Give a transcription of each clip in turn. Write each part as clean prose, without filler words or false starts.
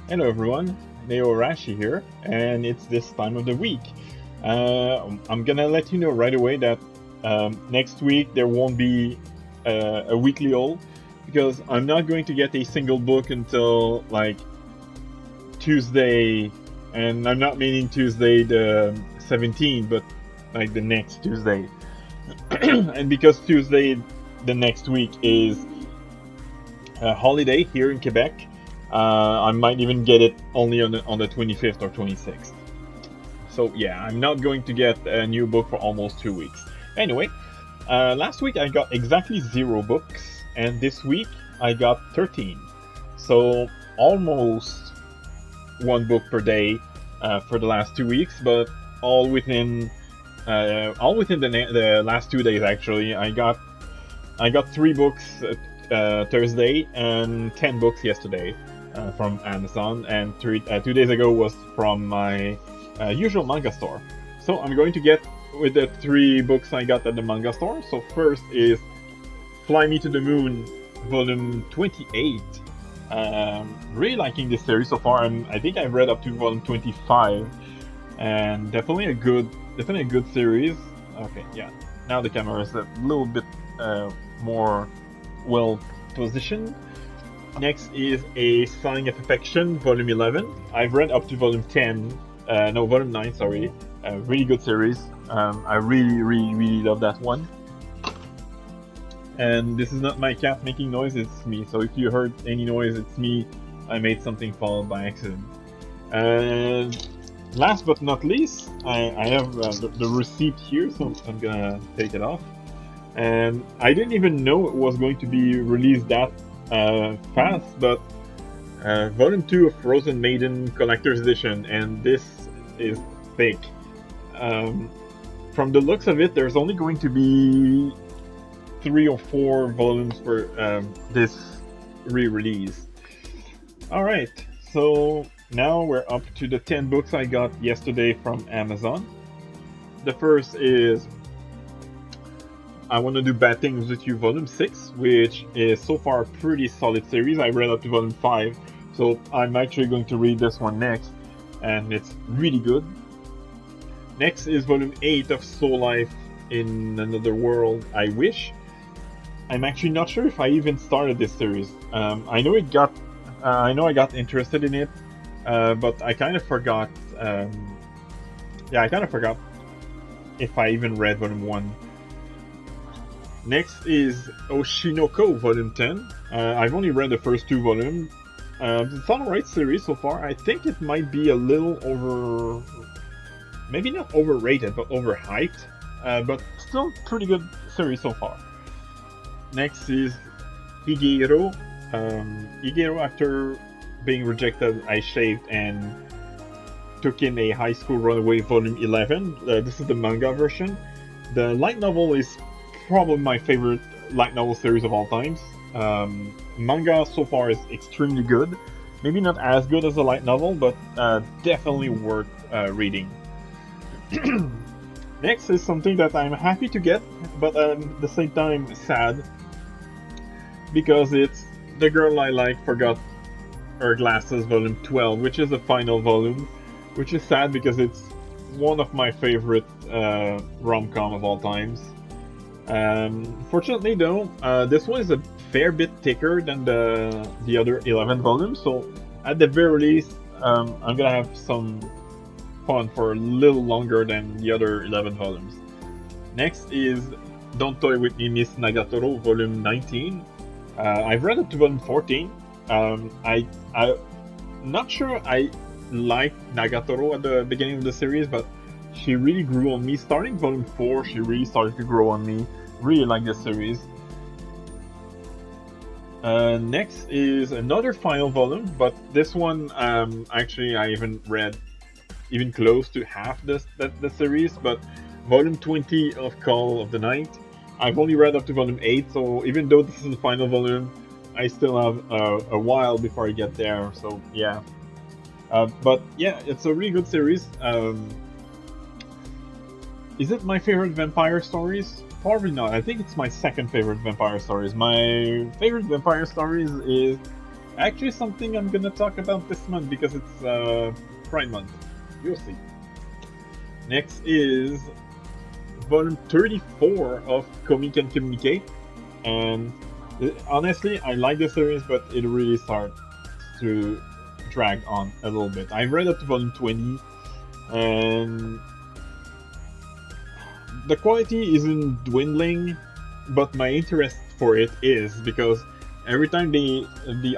Hello everyone, Neo Rashi here, and it's this time of the week. I'm gonna let you know right away that next week there won't be a weekly haul because I'm not going to get a single book until like Tuesday, and I'm not meaning Tuesday the 17th, but like the next Tuesday. And because Tuesday the next week is a holiday here in Quebec, I might even get it only on the 25th or 26th. So yeah, I'm not going to get a new book for almost 2 weeks. Anyway, last week I got exactly 0 books, and this week I got 13. So almost 1 book per day for the last 2 weeks, but all within the last 2 days actually. I got 3 books Thursday and 10 books yesterday from Amazon, and 2 days ago was from my usual manga store. So I'm going to get with the 3 books I got at the manga store. So first is Fly Me to the Moon, volume 28. Really liking this series so far. I think I've read up to volume 25, and definitely a good series. Okay, yeah. Now the camera is a little bit more well positioned. Next is A Sign of Affection, volume 11. I've read up to volume 10. No, volume 9, sorry. Really good series. I really love that one. And this is not my cat making noise, it's me. So if you heard any noise, it's me. I made something fall by accident. And last but not least, I have the receipt here, so I'm gonna take it off. And I didn't even know it was going to be released that fast, but Volume 2 of Frozen Maiden Collector's Edition, and this is thick. From the looks of it, there's only going to be 3 or 4 volumes for this re-release. Alright, so now we're up to the 10 books I got yesterday from Amazon. The first is I Want to Do Bad Things With You, Volume 6, which is so far a pretty solid series. I read up to Volume 5, so I'm actually going to read this one next, and it's really good. Next is Volume 8 of Soul Life in Another World, I Wish. I'm actually not sure if I even started this series. I know I got interested in it, but I kind of forgot. I kind of forgot if I even read Volume 1. Next is Oshinoko, Volume 10. I've only read the first 2 volumes. It's an alright series so far. I think it might be a little maybe not overrated, but overhyped. But still pretty good series so far. Next is Higehiro. Higehiro, after being rejected, I shaved and took in a High School Runaway Volume 11. This is the manga version. The light novel is probably my favorite light novel series of all times. Manga so far is extremely good. Maybe not as good as a light novel, but definitely worth reading. Next is something that I'm happy to get, but at the same time sad, because it's The Girl I Like Forgot Her Glasses, Volume 12, which is the final volume, which is sad because it's one of my favorite rom-com of all times. Fortunately though, this one is a fair bit thicker than the other 11 volumes, so at the very least, I'm gonna have some fun for a little longer than the other 11 volumes. Next is Don't Toy With Me, Miss Nagatoro, Volume 19. I've read up to Volume 14. I'm not sure I liked Nagatoro at the beginning of the series, but she really grew on me. Starting Volume 4, she really started to grow on me. Really like this series. Next is another final volume, but this one actually I haven't read even close to half the series, but Volume 20 of Call of the Night. I've only read up to Volume 8, so even though this is the final volume, I still have a while before I get there, so yeah. But yeah, it's a really good series. Is it my favorite vampire stories? Probably not. I think it's my second favorite vampire stories. My favorite vampire stories is Actually, something I'm gonna talk about this month because it's Pride Month. You'll see. Next is volume 34 of Komi Can Communicate, and honestly, I like the series, but it really starts to drag on a little bit. I read up to volume 20, and the quality isn't dwindling, but my interest for it is because every time the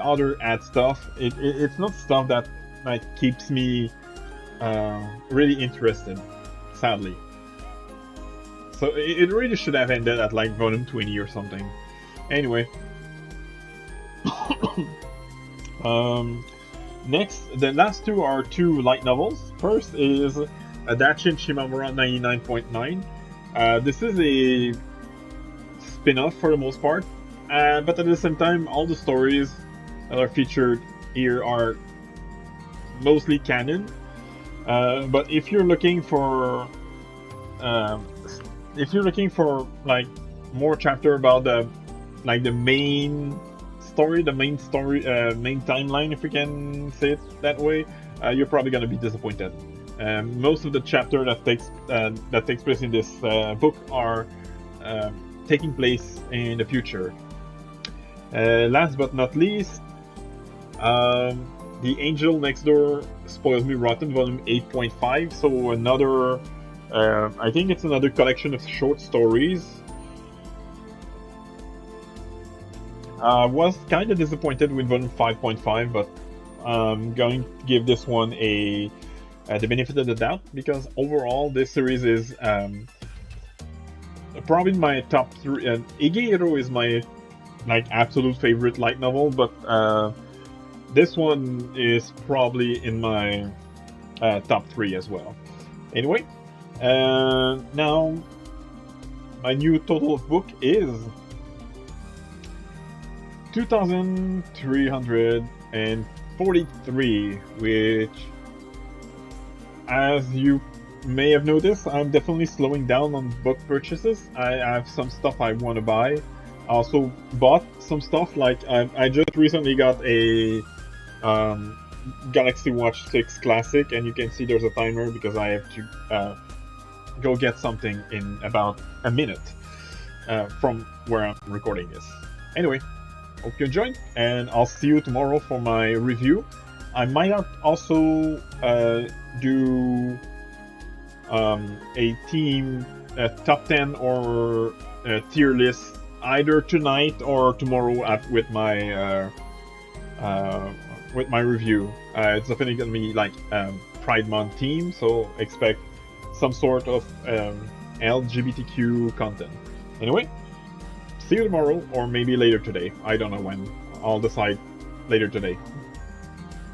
author adds stuff, it's not stuff that like keeps me really interested, sadly. So it really should have ended at like volume 20 or something. Anyway. Next, the last two are two light novels. First is Adachi and Shimamura 99.9. This is a spin-off for the most part, but at the same time, all the stories that are featured here are mostly canon. But if you're looking for like more chapter about the main story, main timeline, if we can say it that way, you're probably gonna be disappointed. Most of the chapter that takes place in this book are taking place in the future. Last but not least, The Angel Next Door Spoils Me Rotten, volume 8.5. So another, I think it's another collection of short stories. I was kind of disappointed with volume 5.5, but I'm going to give this one the benefit of the doubt, because overall this series is probably my top 3. Igehiro is my absolute favorite light novel, but this one is probably in my top 3 as well. Anyway, now my new total of book is 2,343, which, as you may have noticed, I'm definitely slowing down on book purchases. I have some stuff I want to buy. I also bought some stuff, like I just recently got a Galaxy Watch 6 Classic, and you can see there's a timer because I have to go get something in about a minute from where I'm recording this. Anyway, hope you enjoyed, and I'll see you tomorrow for my review. I might also do a team top 10 or tier list either tonight or tomorrow with my review. It's definitely gonna be like Pride Month theme, so expect some sort of LGBTQ content. Anyway, see you tomorrow, or maybe later today. I don't know when. I'll decide later today.